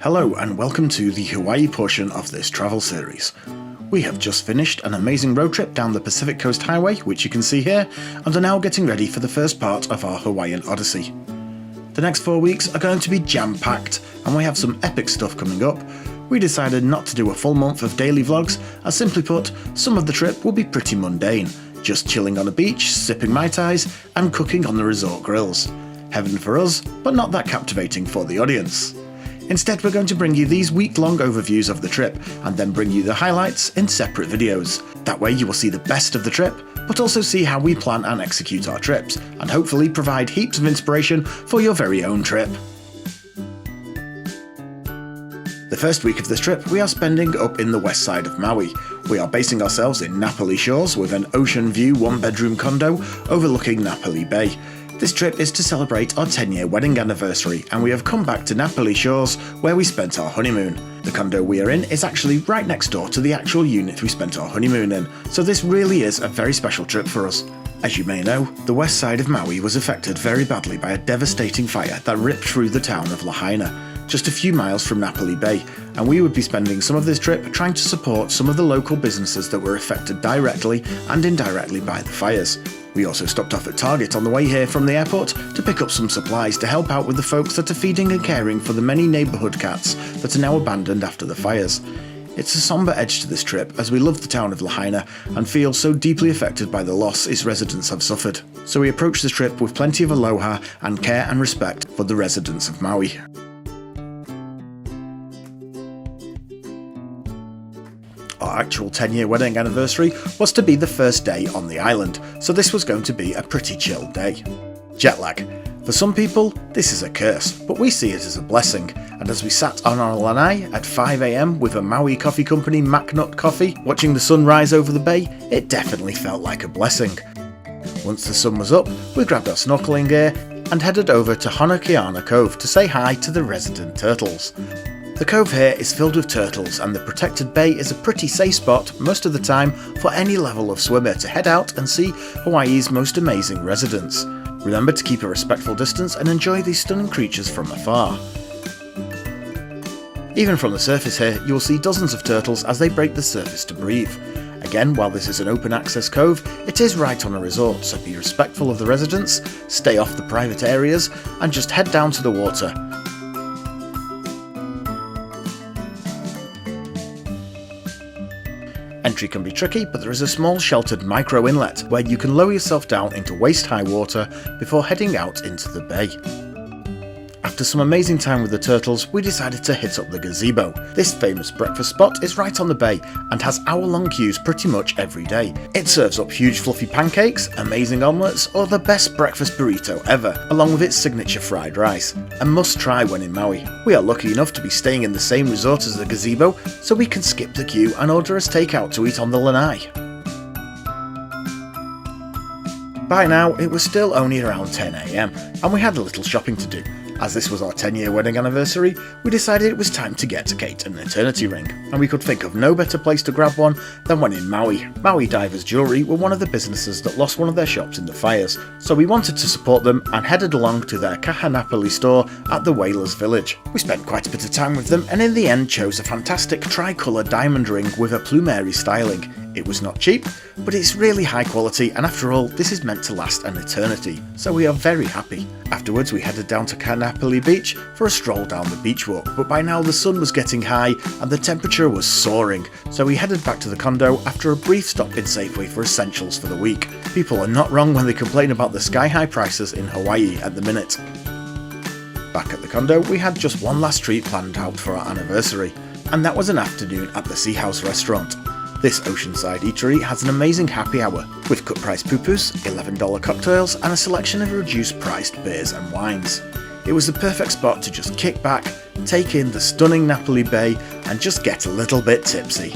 Hello and welcome to the Hawaii portion of this travel series. We have just finished an amazing road trip down the Pacific Coast Highway, which you can see here, and are now getting ready for the first part of our Hawaiian Odyssey. The next 4 weeks are going to be jam-packed, and we have some epic stuff coming up. We decided not to do a full month of daily vlogs, as simply put, some of the trip will be pretty mundane, just chilling on a beach, sipping Mai Tais, and cooking on the resort grills. Heaven for us, but not that captivating for the audience. Instead, we're going to bring you these week-long overviews of the trip, and then bring you the highlights in separate videos. That way you will see the best of the trip, but also see how we plan and execute our trips, and hopefully provide heaps of inspiration for your very own trip. The first week of this trip we are spending up in the west side of Maui. We are basing ourselves in Napali Shores with an ocean view 1-bedroom condo overlooking Napali Bay. This trip is to celebrate our 10-year wedding anniversary, and we have come back to Napali Shores where we spent our honeymoon. The condo we are in is actually right next door to the actual unit we spent our honeymoon in, so this really is a very special trip for us. As you may know, the west side of Maui was affected very badly by a devastating fire that ripped through the town of Lahaina, just a few miles from Napali Bay, and we would be spending some of this trip trying to support some of the local businesses that were affected directly and indirectly by the fires. We also stopped off at Target on the way here from the airport to pick up some supplies to help out with the folks that are feeding and caring for the many neighbourhood cats that are now abandoned after the fires. It's a sombre edge to this trip as we love the town of Lahaina and feel so deeply affected by the loss its residents have suffered. So we approach this trip with plenty of aloha and care and respect for the residents of Maui. Our actual 10-year wedding anniversary was to be the first day on the island, so this was going to be a pretty chill day. Jet lag. For some people, this is a curse, but we see it as a blessing, and as we sat on our lanai at 5 AM with a Maui coffee company Macnut Coffee, watching the sun rise over the bay, it definitely felt like a blessing. Once the sun was up, we grabbed our snorkeling gear and headed over to Honokeana Cove to say hi to the resident turtles. The cove here is filled with turtles, and the protected bay is a pretty safe spot most of the time for any level of swimmer to head out and see Hawaii's most amazing residents. Remember to keep a respectful distance and enjoy these stunning creatures from afar. Even from the surface here, you will see dozens of turtles as they break the surface to breathe. Again, while this is an open access cove, it is right on a resort, so be respectful of the residents, stay off the private areas, and just head down to the water. Entry can be tricky, but there is a small sheltered micro inlet where you can lower yourself down into waist-high water before heading out into the bay. After some amazing time with the turtles, we decided to hit up the gazebo. This famous breakfast spot is right on the bay and has hour-long queues pretty much every day. It serves up huge fluffy pancakes, amazing omelettes, or the best breakfast burrito ever, along with its signature fried rice. A must-try when in Maui. We are lucky enough to be staying in the same resort as the gazebo, so we can skip the queue and order us takeout to eat on the lanai. By now, it was still only around 10 AM, and we had a little shopping to do. As this was our 10-year wedding anniversary, we decided it was time to get Kate an eternity ring, and we could think of no better place to grab one than one in Maui. Maui Divers Jewelry were one of the businesses that lost one of their shops in the fires, so we wanted to support them and headed along to their Kahanapali store at the Whalers Village. We spent quite a bit of time with them and in the end chose a fantastic tricolour diamond ring with a plumerie styling. It was not cheap, but it's really high quality, and after all, this is meant to last an eternity, so we are very happy. Afterwards we headed down to Kahanapali Beach for a stroll down the beach walk, but by now the sun was getting high and the temperature was soaring, so we headed back to the condo after a brief stop in Safeway for essentials for the week. People are not wrong when they complain about the sky-high prices in Hawaii at the minute. Back at the condo, we had just one last treat planned out for our anniversary, and that was an afternoon at the Sea House restaurant. This oceanside eatery has an amazing happy hour, with cut-price pupus, $11 cocktails, and a selection of reduced-priced beers and wines. It was the perfect spot to just kick back, take in the stunning Napali Bay, and just get a little bit tipsy.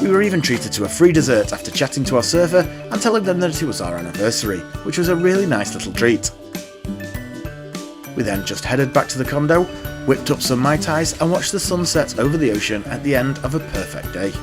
We were even treated to a free dessert after chatting to our server and telling them that it was our anniversary, which was a really nice little treat. We then just headed back to the condo, whipped up some Mai Tais and watched the sunset over the ocean at the end of a perfect day.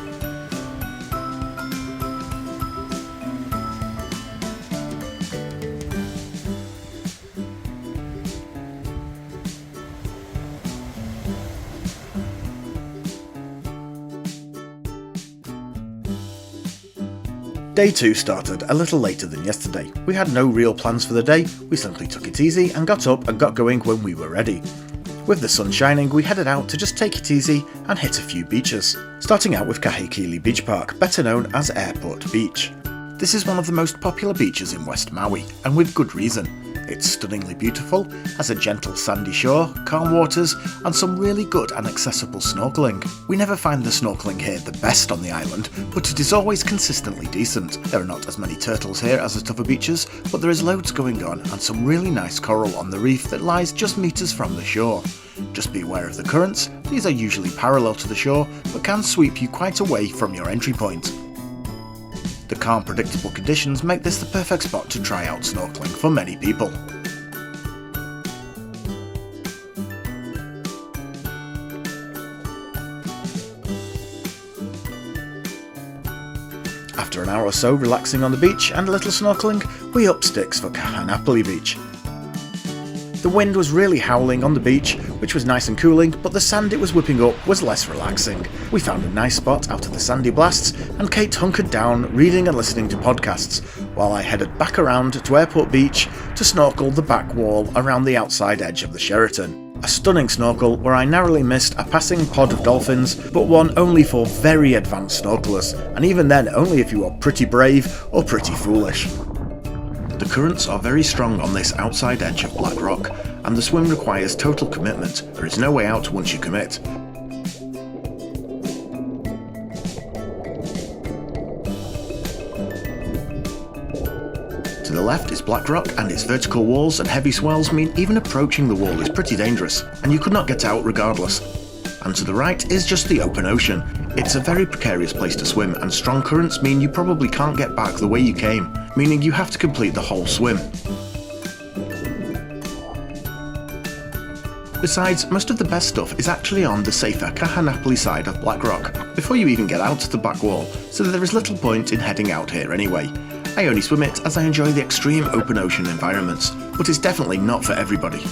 Day 2 started a little later than yesterday. We had no real plans for the day, we simply took it easy and got up and got going when we were ready. With the sun shining, we headed out to just take it easy and hit a few beaches, starting out with Kahekili Beach Park, better known as Airport Beach. This is one of the most popular beaches in West Maui, and with good reason. It's stunningly beautiful, has a gentle sandy shore, calm waters, and some really good and accessible snorkeling. We never find the snorkeling here the best on the island, but it is always consistently decent. There are not as many turtles here as at other beaches, but there is loads going on and some really nice coral on the reef that lies just meters from the shore. Just be aware of the currents, these are usually parallel to the shore, but can sweep you quite away from your entry point. The calm, predictable conditions make this the perfect spot to try out snorkeling for many people. After an hour or so relaxing on the beach and a little snorkeling, we up sticks for Kahanapali Beach. The wind was really howling on the beach, which was nice and cooling, but the sand it was whipping up was less relaxing. We found a nice spot out of the sandy blasts, and Kate hunkered down, reading and listening to podcasts, while I headed back around to Airport Beach to snorkel the back wall around the outside edge of the Sheraton. A stunning snorkel where I narrowly missed a passing pod of dolphins, but one only for very advanced snorkelers, and even then only if you are pretty brave or pretty foolish. The currents are very strong on this outside edge of Black Rock, and the swim requires total commitment. There is no way out once you commit. To the left is Black Rock, and its vertical walls and heavy swells mean even approaching the wall is pretty dangerous, and you could not get out regardless. And to the right is just the open ocean. It's a very precarious place to swim, and strong currents mean you probably can't get back the way you came, meaning you have to complete the whole swim. Besides, most of the best stuff is actually on the safer Kahanapali side of Black Rock, before you even get out to the back wall, so there is little point in heading out here anyway. I only swim it as I enjoy the extreme open ocean environments, but it's definitely not for everybody.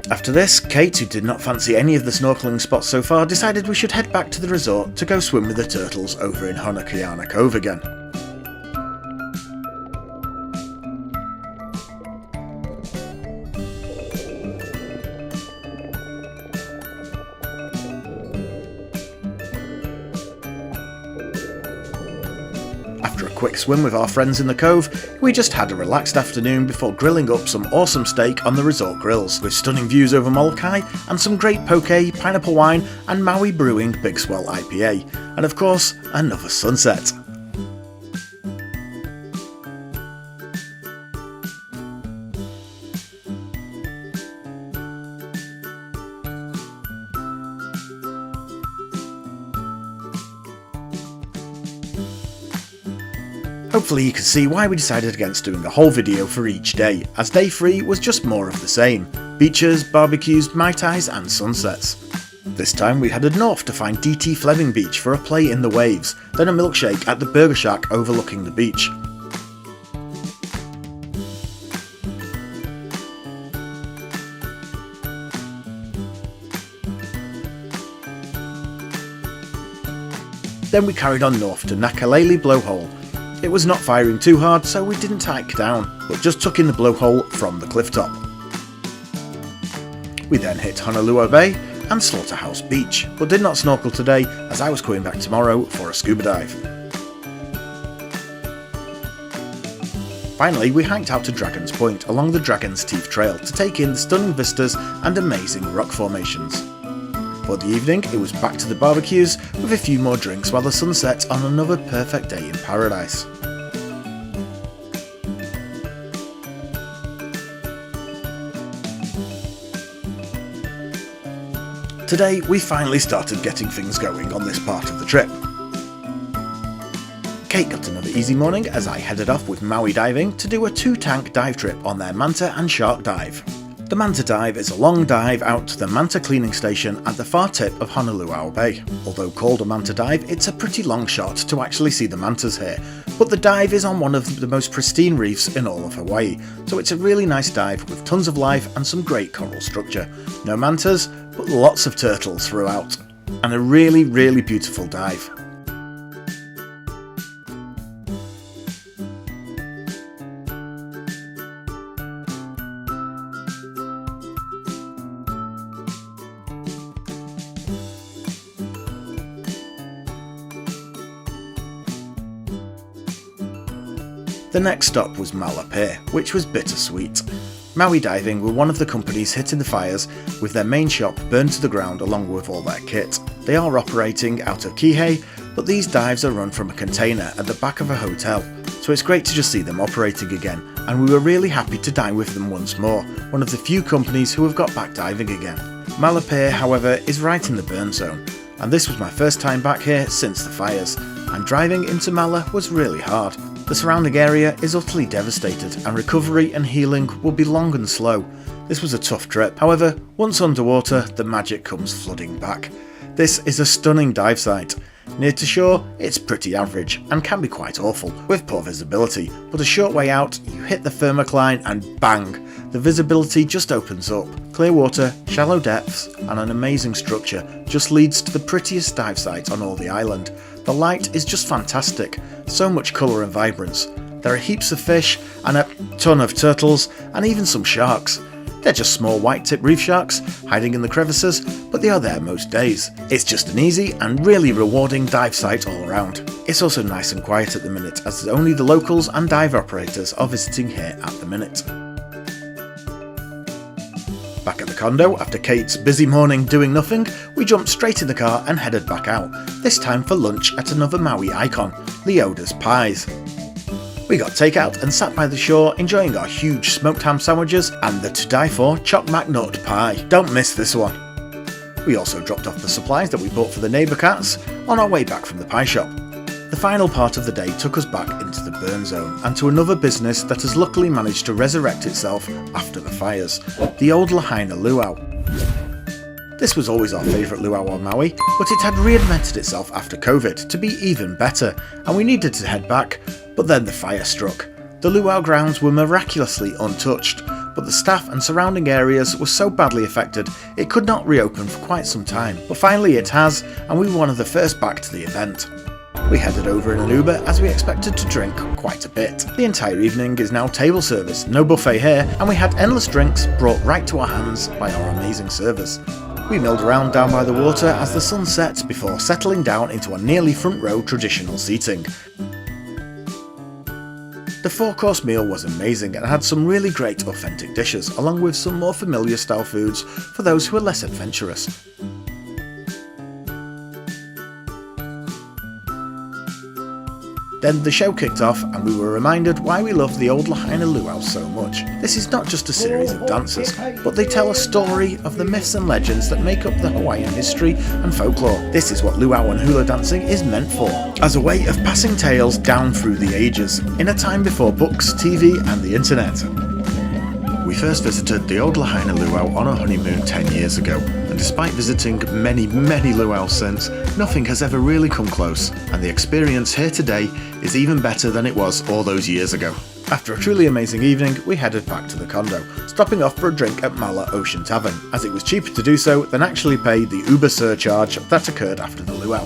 After this, Kate, who did not fancy any of the snorkeling spots so far, decided we should head back to the resort to go swim with the turtles over in Honakiana Cove again. After a quick swim with our friends in the cove, we just had a relaxed afternoon before grilling up some awesome steak on the resort grills, with stunning views over Molokai and some great poke, pineapple wine and Maui Brewing Big Swell IPA, and of course, another sunset. Hopefully you can see why we decided against doing a whole video for each day, as day 3 was just more of the same. Beaches, barbecues, mai tais and sunsets. This time we headed north to find DT Fleming Beach for a play in the waves, then a milkshake at the Burger Shack overlooking the beach. Then we carried on north to Nakalele Blowhole. It was not firing too hard, so we didn't hike down, but just took in the blowhole from the cliff top. We then hit Honolulu Bay and Slaughterhouse Beach, but did not snorkel today as I was coming back tomorrow for a scuba dive. Finally, we hiked out to Dragon's Point along the Dragon's Teeth Trail to take in the stunning vistas and amazing rock formations. For the evening, it was back to the barbecues with a few more drinks while the sun set on another perfect day in paradise. Today, we finally started getting things going on this part of the trip. Kate got another easy morning as I headed off with Maui Diving to do a 2-tank dive trip on their Manta and Shark Dive. The Manta Dive is a long dive out to the Manta cleaning station at the far tip of Honolulu Bay. Although called a Manta Dive, it's a pretty long shot to actually see the mantas here, But the dive is on one of the most pristine reefs in all of Hawaii, so it's a really nice dive with tons of life and some great coral structure. No mantas, but lots of turtles throughout. And a really, really beautiful dive. The next stop was Mala, which was bittersweet. Maui Diving were one of the companies hit in the fires, with their main shop burned to the ground along with all their kit. They are operating out of Kihei, but these dives are run from a container at the back of a hotel, so it's great to just see them operating again, and we were really happy to dive with them once more, one of the few companies who have got back diving again. Mala, however, is right in the burn zone, and this was my first time back here since the fires, and driving into Mala was really hard. The surrounding area is utterly devastated, and recovery and healing will be long and slow. This was a tough trip, however, once underwater, the magic comes flooding back. This is a stunning dive site. Near to shore, it's pretty average, and can be quite awful, with poor visibility, but a short way out, you hit the thermocline and bang! The visibility just opens up. Clear water, shallow depths, and an amazing structure just leads to the prettiest dive site on all the island. The light is just fantastic, so much colour and vibrance. There are heaps of fish, and a ton of turtles, and even some sharks. They're just small white-tip reef sharks, hiding in the crevices, but they are there most days. It's just an easy and really rewarding dive site all around. It's also nice and quiet at the minute, as only the locals and dive operators are visiting here at the minute. Back at the condo, after Kate's busy morning doing nothing, we jumped straight in the car and headed back out, this time for lunch at another Maui icon, Leoda's Pies. We got takeout and sat by the shore enjoying our huge smoked ham sandwiches and the to die for choc McNut pie. Don't miss this one. We also dropped off the supplies that we bought for the neighbour cats on our way back from the pie shop. The final part of the day took us back into the burn zone and to another business that has luckily managed to resurrect itself after the fires, the Old Lahaina Luau. This was always our favourite luau on Maui, but it had reinvented itself after COVID to be even better, and we needed to head back, but then the fire struck. The luau grounds were miraculously untouched, but the staff and surrounding areas were so badly affected it could not reopen for quite some time, but finally it has, and we were one of the first back to the event. We headed over in an Uber as we expected to drink quite a bit. The entire evening is now table service, no buffet here, and we had endless drinks brought right to our hands by our amazing servers. We milled around down by the water as the sun set before settling down into our nearly front row traditional seating. The 4-course meal was amazing and had some really great authentic dishes, along with some more familiar style foods for those who are less adventurous. Then the show kicked off and we were reminded why we love the Old Lahaina Luau so much. This is not just a series of dances, but they tell a story of the myths and legends that make up the Hawaiian history and folklore. This is what luau and hula dancing is meant for, as a way of passing tales down through the ages, in a time before books, TV and the internet. We first visited the Old Lahaina Luau on our honeymoon 10 years ago, and despite visiting many luau's since, nothing has ever really come close, and the experience here today is even better than it was all those years ago. After a truly amazing evening, we headed back to the condo, stopping off for a drink at Mala Ocean Tavern, as it was cheaper to do so than actually pay the Uber surcharge that occurred after the luau.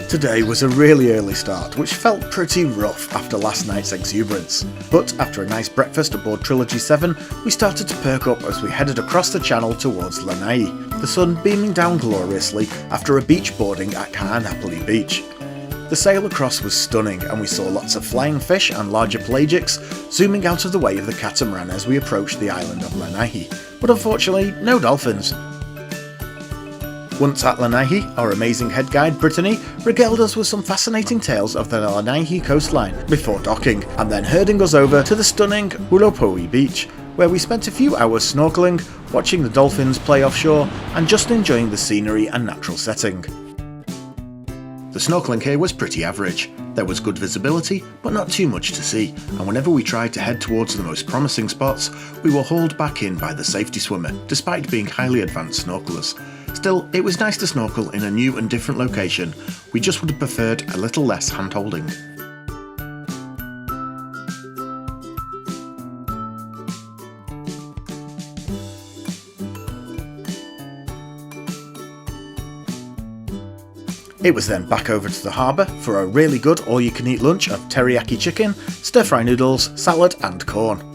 Today was a really early start, which felt pretty rough after last night's exuberance. But after a nice breakfast aboard Trilogy 7, we started to perk up as we headed across the channel towards Lanai, the sun beaming down gloriously after a beach boarding at Kaanapali Beach. The sail across was stunning and we saw lots of flying fish and larger pelagics zooming out of the way of the catamaran as we approached the island of Lanai, but unfortunately no dolphins. Once at Lanai, our amazing head guide Brittany regaled us with some fascinating tales of the Lanai coastline before docking, and then herding us over to the stunning Ulopoi beach, where we spent a few hours snorkeling, watching the dolphins play offshore, and just enjoying the scenery and natural setting. The snorkeling here was pretty average. There was good visibility, but not too much to see, and whenever we tried to head towards the most promising spots, we were hauled back in by the safety swimmer, despite being highly advanced snorkelers. Still, it was nice to snorkel in a new and different location. We just would have preferred a little less hand-holding. It was then back over to the harbour for a really good all-you-can-eat lunch of teriyaki chicken, stir-fry noodles, salad and corn.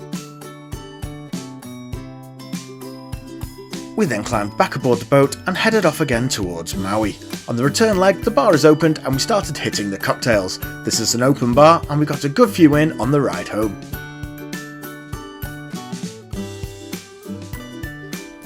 We then climbed back aboard the boat and headed off again towards Maui. On the return leg, the bar is opened and we started hitting the cocktails. This is an open bar and we got a good few in on the ride home.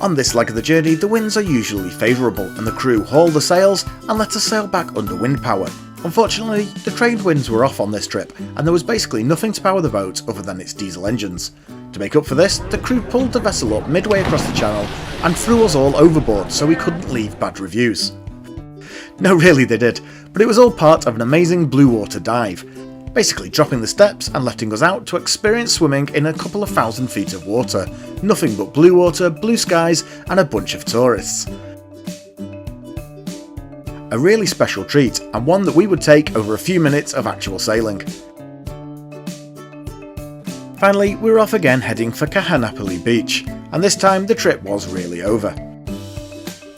On this leg of the journey, the winds are usually favourable and the crew haul the sails and let us sail back under wind power. Unfortunately, the trade winds were off on this trip and there was basically nothing to power the boat other than its diesel engines. To make up for this, the crew pulled the vessel up midway across the channel and threw us all overboard so we couldn't leave bad reviews. No, really they did, but it was all part of an amazing blue water dive, basically dropping the steps and letting us out to experience swimming in a couple of 1,000 feet of water. Nothing but blue water, blue skies and a bunch of tourists. A really special treat and one that we would take over a few minutes of actual sailing. Finally, we were off again heading for Kahanapali Beach, and this time the trip was really over.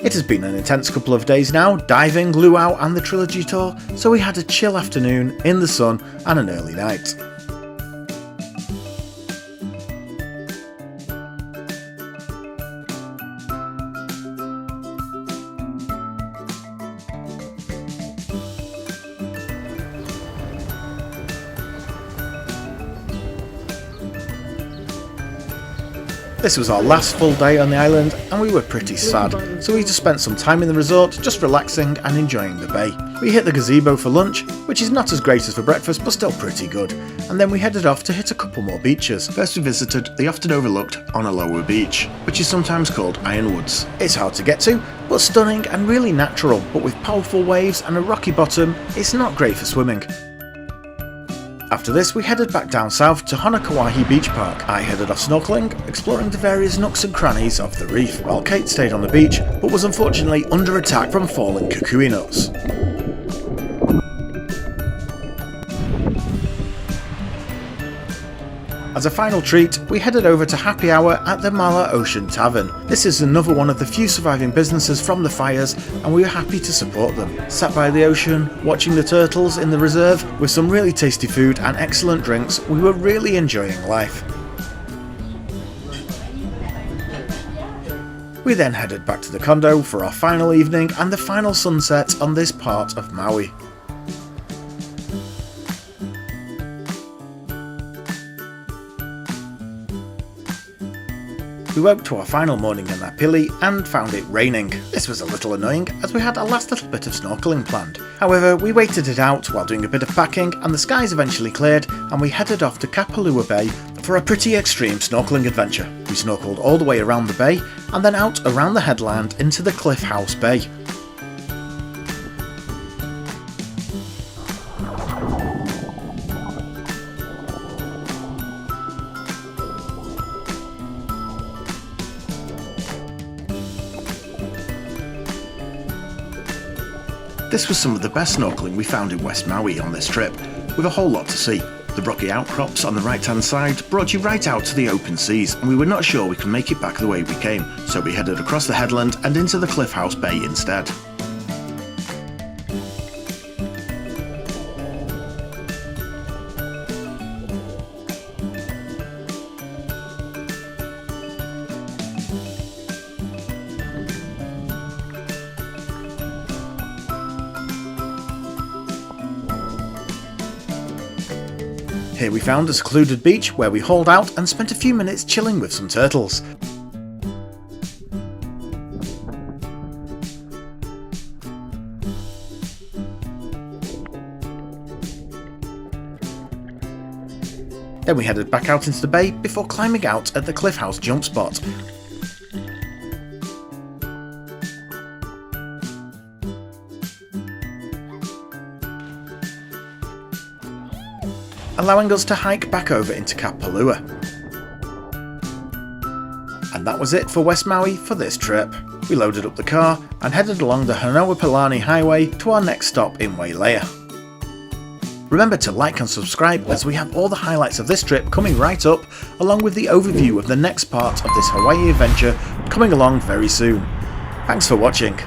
It has been an intense couple of days now, diving, luau and the Trilogy tour, so we had a chill afternoon in the sun and an early night. This was our last full day on the island and we were pretty sad, so we just spent some time in the resort just relaxing and enjoying the bay. We hit the gazebo for lunch, which is not as great as for breakfast but still pretty good, and then we headed off to hit a couple more beaches. First we visited the often overlooked Aloha beach, which is sometimes called Ironwoods. It's hard to get to, but stunning and really natural, but with powerful waves and a rocky bottom, it's not great for swimming. After this, we headed back down south to Honokauahi Beach Park. I headed off snorkeling, exploring the various nooks and crannies of the reef, while Kate stayed on the beach, but was unfortunately under attack from falling kukui nuts. As a final treat, we headed over to happy hour at the Mala Ocean Tavern. This is another one of the few surviving businesses from the fires and we were happy to support them. Sat by the ocean, watching the turtles in the reserve with some really tasty food and excellent drinks, we were really enjoying life. We then headed back to the condo for our final evening and the final sunset on this part of Maui. We woke to our final morning in Napili and found it raining. This was a little annoying as we had a last little bit of snorkeling planned. However, we waited it out while doing a bit of packing and the skies eventually cleared and we headed off to Kapalua Bay for a pretty extreme snorkeling adventure. We snorkeled all the way around the bay and then out around the headland into the Cliff House Bay. This was some of the best snorkeling we found in West Maui on this trip, with a whole lot to see. The rocky outcrops on the right hand side brought you right out to the open seas and we were not sure we could make it back the way we came, so we headed across the headland and into the Cliff House Bay instead. Here we found a secluded beach where we hauled out and spent a few minutes chilling with some turtles. Then we headed back out into the bay before climbing out at the Cliff House jump spot. Allowing us to hike back over into Kapalua. And that was it for West Maui for this trip. we loaded up the car and headed along the Hanoa-Palani Highway to our next stop in Wailea. Remember to like and subscribe as we have all the highlights of this trip coming right up, along with the overview of the next part of this Hawaii adventure coming along very soon. Thanks for watching.